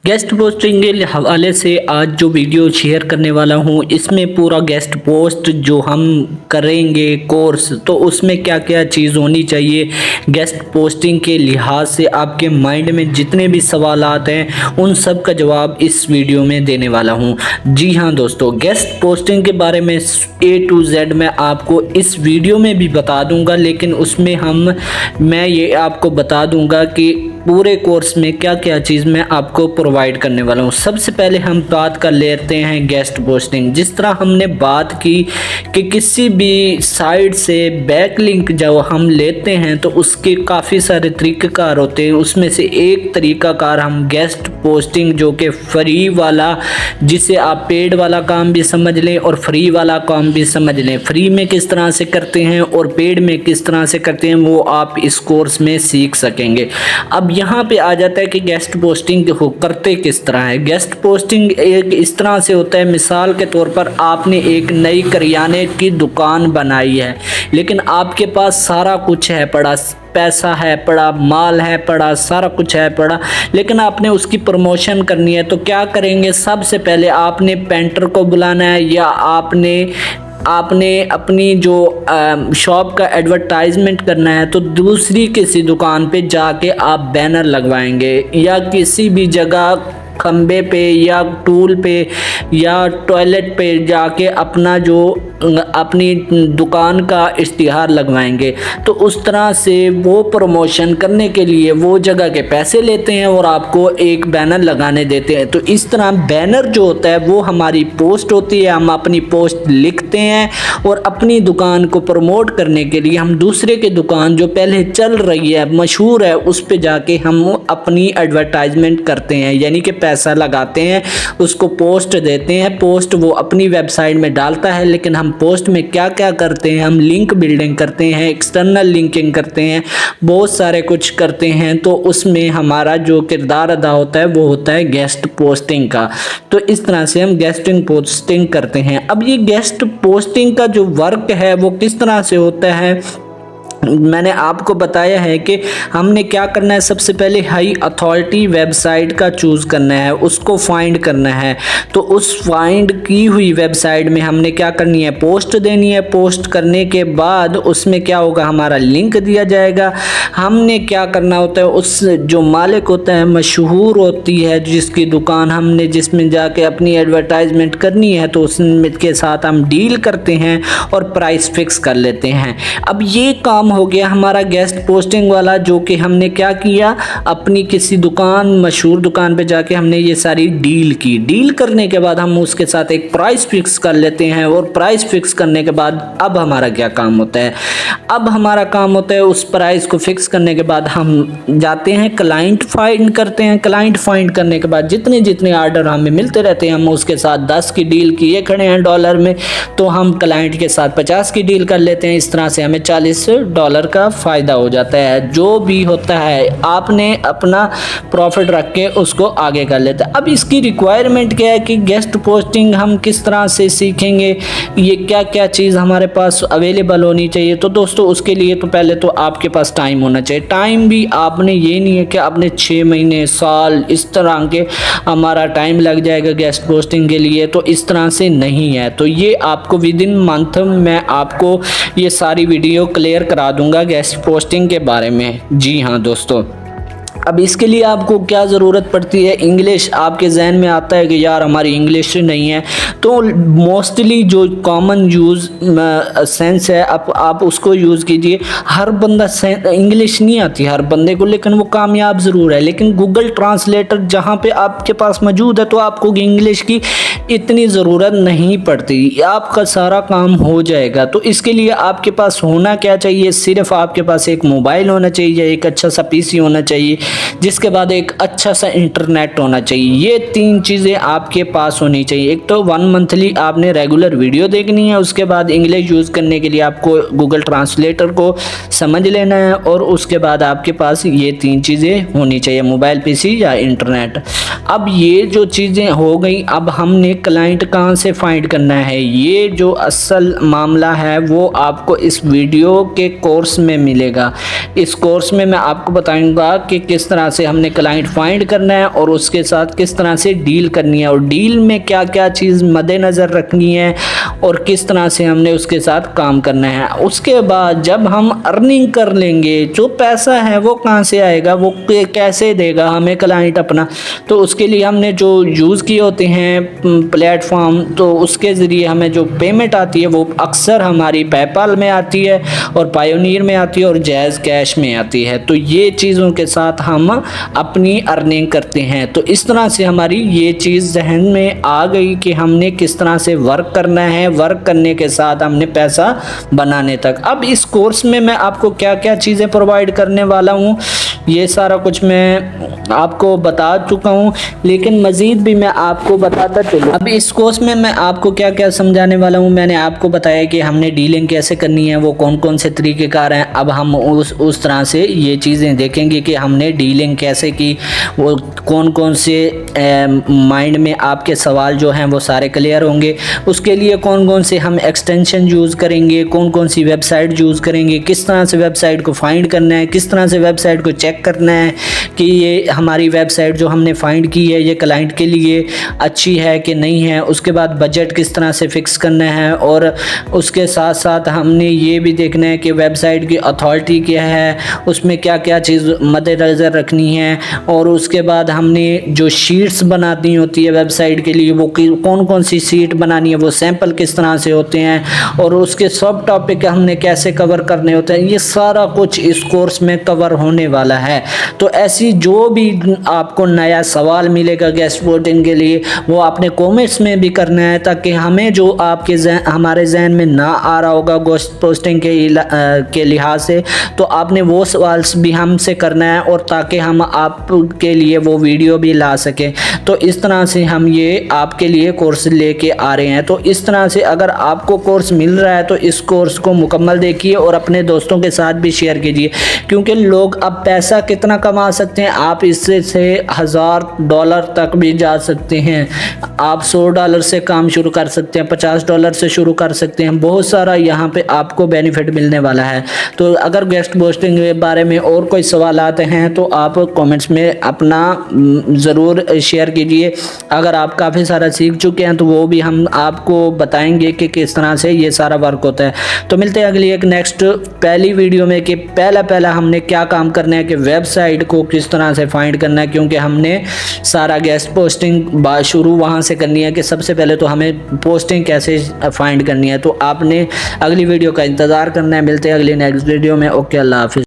Guest posting के हवाले से आज जो वीडियो शेयर करने वाला हूँ, इसमें पूरा गेस्ट पोस्ट जो हम करेंगे कोर्स, तो उसमें क्या क्या चीज़ होनी चाहिए। गेस्ट पोस्टिंग के लिहाज से आपके माइंड में जितने भी सवालात हैं उन सब का जवाब इस वीडियो में देने वाला हूँ। जी हाँ दोस्तों, गेस्ट पोस्टिंग के बारे में A to Z मैं आपको इस वीडियो में भी बता दूंगा, लेकिन उसमें मैं ये आपको बता दूंगा कि पूरे कोर्स में क्या क्या चीज़ मैं आपको प्रोवाइड करने वाला हूँ। सबसे पहले हम बात कर लेते हैं गेस्ट पोस्टिंग। जिस तरह हमने बात की कि किसी भी साइट से बैकलिंक जब हम लेते हैं तो उसके काफ़ी सारे तरीक़ाकार होते हैं। उसमें से एक तरीक़ाकार हम गेस्ट पोस्टिंग जो कि फ्री वाला, जिसे आप पेड वाला काम भी समझ लें और फ्री वाला काम भी समझ लें। फ्री में किस तरह से करते हैं और पेड में किस तरह से करते हैं वो आप इस कोर्स में सीख सकेंगे। अब यहाँ पे आ जाता है कि गेस्ट पोस्टिंग करते किस तरह है। गेस्ट पोस्टिंग एक इस तरह से होता है, मिसाल के तौर पर आपने एक नई करियाने की दुकान बनाई है, लेकिन आपके पास सारा कुछ है पड़ा, पैसा है पड़ा, माल है पड़ा, सारा कुछ है पड़ा, लेकिन आपने उसकी प्रमोशन करनी है। तो क्या करेंगे, सबसे पहले आपने पेंटर को बुलाना है या आपने अपनी जो शॉप का एडवर्टाइजमेंट करना है, तो दूसरी किसी दुकान पे जाके आप बैनर लगवाएंगे या किसी भी जगह खंबे पे या टूल पे या टॉयलेट पे जाके अपनी दुकान का इश्तिहार लगवाएंगे। तो उस तरह से वो प्रमोशन करने के लिए वो जगह के पैसे लेते हैं और आपको एक बैनर लगाने देते हैं। तो इस तरह बैनर जो होता है वो हमारी पोस्ट होती है। हम अपनी पोस्ट लिखते हैं और अपनी दुकान को प्रमोट करने के लिए हम दूसरे की दुकान जो पहले चल रही है, मशहूर है, उस पे जाके हम अपनी एडवर्टाइजमेंट करते हैं, यानी कि पैसा लगाते हैं, उसको पोस्ट देते हैं। पोस्ट वो अपनी वेबसाइट में डालता है, लेकिन हम पोस्ट में क्या क्या करते हैं, हम लिंक बिल्डिंग करते हैं, एक्सटर्नल लिंकिंग करते हैं, बहुत सारे कुछ करते हैं। तो उसमें हमारा जो किरदार अदा होता है वो होता है गेस्ट पोस्टिंग का। तो इस तरह से हम गेस्टिंग पोस्टिंग करते हैं। अब ये गेस्ट पोस्टिंग का जो वर्क है वो किस तरह से होता है, मैंने आपको बताया है कि हमने क्या करना है। सबसे पहले हाई अथॉरिटी वेबसाइट का चूज़ करना है, उसको फाइंड करना है। तो उस फाइंड की हुई वेबसाइट में हमने क्या करनी है, पोस्ट देनी है। पोस्ट करने के बाद उसमें क्या होगा, हमारा लिंक दिया जाएगा। हमने क्या करना होता है, उस जो मालिक होता है, मशहूर होती है जिसकी दुकान हमने जिसमें जाके अपनी एडवर्टाइजमेंट करनी है, तो उसके साथ हम डील करते हैं और प्राइस फिक्स कर लेते हैं। अब ये काम हो गया हमारा गेस्ट पोस्टिंग वाला, जो कि हमने क्या किया, अपनी किसी दुकान, मशहूर दुकान पे जाके हमने ये सारी डील की। डील करने के बाद हम उसके साथ एक प्राइस फिक्स कर लेते हैं और प्राइस फिक्स करने के बाद अब हमारा क्या काम होता है, अब हमारा काम होता है उस प्राइस को फिक्स करने के बाद हम जाते हैं क्लाइंट फाइंड करते हैं। क्लाइंट फाइंड करने के बाद जितने जितने ऑर्डर हमें मिलते रहते हैं, हम उसके साथ 10 की डील किए खड़े हैं डॉलर में, तो हम क्लाइंट के साथ 50 की डील कर लेते हैं। इस तरह से हमें $40 का फ़ायदा हो जाता है। जो भी होता है आपने अपना प्रॉफिट रख के उसको आगे कर लेते हैं। अब इसकी रिक्वायरमेंट क्या है कि गेस्ट पोस्टिंग हम किस तरह से सीखेंगे, ये क्या क्या चीज़ हमारे पास अवेलेबल होनी चाहिए। तो दोस्तों उसके लिए तो पहले तो आपके पास टाइम होना चाहिए। टाइम भी आपने ये नहीं है कि आपने 6 महीने, साल, इस तरह के हमारा टाइम लग जाएगा गेस्ट पोस्टिंग के लिए, तो इस तरह से नहीं है। तो ये आपको विद इन मंथ मैं आपको ये सारी वीडियो क्लियर करा दूंगा गेस्ट पोस्टिंग के बारे में। जी हाँ दोस्तों, अब इसके लिए आपको क्या ज़रूरत पड़ती है, इंग्लिश। आपके जहन में आता है कि यार हमारी इंग्लिश नहीं है, तो मोस्टली जो कॉमन यूज़ सेंस है आप उसको यूज़ कीजिए। हर बंदा इंग्लिश नहीं आती हर बंदे को, लेकिन वो कामयाब ज़रूर है। लेकिन गूगल ट्रांसलेटर जहाँ पे आपके पास मौजूद है, तो आपको इंग्लिश की इतनी ज़रूरत नहीं पड़ती, आपका सारा काम हो जाएगा। तो इसके लिए आपके पास होना क्या चाहिए, सिर्फ आपके पास एक मोबाइल होना चाहिए, एक अच्छा सा PC होना चाहिए, जिसके बाद एक अच्छा सा इंटरनेट होना चाहिए। ये 3 चीज़ें आपके पास होनी चाहिए। एक तो 1 मंथली आपने रेगुलर वीडियो देखनी है, उसके बाद इंग्लिश यूज़ करने के लिए आपको गूगल ट्रांसलेटर को समझ लेना है, और उसके बाद आपके पास ये 3 चीज़ें होनी चाहिए, मोबाइल, PC या इंटरनेट। अब ये जो चीज़ें हो गई, अब हमने क्लाइंट कहाँ से फाइंड करना है, ये जो असल मामला है वो आपको इस वीडियो के कोर्स में मिलेगा। इस कोर्स में मैं आपको बताऊंगा कि किस किस तरह से हमने क्लाइंट फाइंड करना है और उसके साथ किस तरह से डील करनी है और डील में क्या क्या चीज़ मद्देनज़र रखनी है और किस तरह से हमने उसके साथ काम करना है। उसके बाद जब हम अर्निंग कर लेंगे, जो पैसा है वो कहाँ से आएगा, वो कैसे देगा हमें क्लाइंट अपना, तो उसके लिए हमने जो यूज़ किए होते हैं प्लेटफॉर्म, तो उसके ज़रिए हमें जो पेमेंट आती है वो अक्सर हमारी पेपाल में आती है और पायोनियर में आती है और जैज़ कैश में आती है। तो ये चीज़ों के साथ हम अपनी अर्निंग करते हैं। तो इस तरह से हमारी ये चीज़ जहन में आ गई कि हमने किस तरह से वर्क करना है, वर्क करने के साथ हमने पैसा बनाने तक। अब इस कोर्स में मैं आपको क्या क्या चीज़ें प्रोवाइड करने वाला हूँ ये सारा कुछ मैं आपको बता चुका हूँ, लेकिन मज़ीद भी मैं आपको बताता चलूँ। अब इस कोर्स में मैं आपको क्या क्या समझाने वाला हूँ। मैंने आपको बताया कि हमने डीलिंग कैसे करनी है, वो कौन कौन से तरीक़ेकार हैं। अब हम उस तरह से ये चीज़ें देखेंगे कि हमने डीलिंग कैसे की, वो कौन कौन से माइंड में आपके सवाल जो हैं वो सारे क्लियर होंगे। उसके लिए कौन कौन से हम एक्सटेंशन यूज़ करेंगे, कौन कौन सी वेबसाइट यूज़ करेंगे, किस तरह से वेबसाइट को फाइंड करना है, किस तरह से वेबसाइट को चेक करना है कि ये हमारी वेबसाइट जो हमने फाइंड की है ये क्लाइंट के लिए अच्छी है कि नहीं है। उसके बाद बजट किस तरह से फ़िक्स करना है और उसके साथ साथ हमने ये भी देखना है कि वेबसाइट की अथॉरिटी क्या है, उसमें क्या क्या चीज़ मद्देनज़र रखनी है। और उसके बाद हमने जो शीट्स बनानी होती है वेबसाइट के लिए, वो कौन कौन सी शीट बनानी है, वो सैंपल किस तरह से होते हैं और उसके सब टॉपिक हमने कैसे कवर करने होते हैं, ये सारा कुछ इस कोर्स में कवर होने वाला है। तो ऐसी जो भी आपको नया सवाल मिलेगा गेस्ट पोस्टिंग के लिए, वो आपने कमेंट्स में भी करना है, ताकि हमें जो आपके हमारे जहन में ना आ रहा होगा गेस्ट पोस्टिंग के लिहाज से, तो आपने वो सवाल भी हमसे करना है और ताकि हम आपके लिए वो वीडियो भी ला सकें। तो इस तरह से हम ये आपके लिए कोर्स लेके आ रहे हैं। तो इस तरह से अगर आपको कोर्स मिल रहा है तो इस कोर्स को मुकम्मल देखिए और अपने दोस्तों के साथ भी शेयर कीजिए, क्योंकि लोग अब पैसा कितना कमा सकते हैं, आप इससे से $1000 तक भी जा सकते हैं। आप $100 से काम शुरू कर सकते हैं, $50 से शुरू कर सकते हैं। बहुत सारा यहाँ पे आपको बेनिफिट मिलने वाला है। तो अगर गेस्ट पोस्टिंग के बारे में और कोई सवाल आते हैं तो आप कमेंट्स में अपना ज़रूर शेयर कीजिए। अगर आप काफ़ी सारा सीख चुके हैं तो वो भी हम आपको बताएंगे कि किस तरह से ये सारा वर्क होता है। तो मिलते हैं अगली एक नेक्स्ट पहली वीडियो में कि पहला हमने क्या काम करना है कि वेबसाइट को किस तरह से फाइंड करना है, क्योंकि हमने सारा गेस्ट पोस्टिंग शुरू वहाँ से करनी है कि सबसे पहले तो हमें पोस्टिंग कैसे फाइंड करनी है। तो आपने अगली वीडियो का इंतज़ार करना है। मिलते हैं अगली नेक्स्ट वीडियो में। ओके, अल्लाह हाफिज़।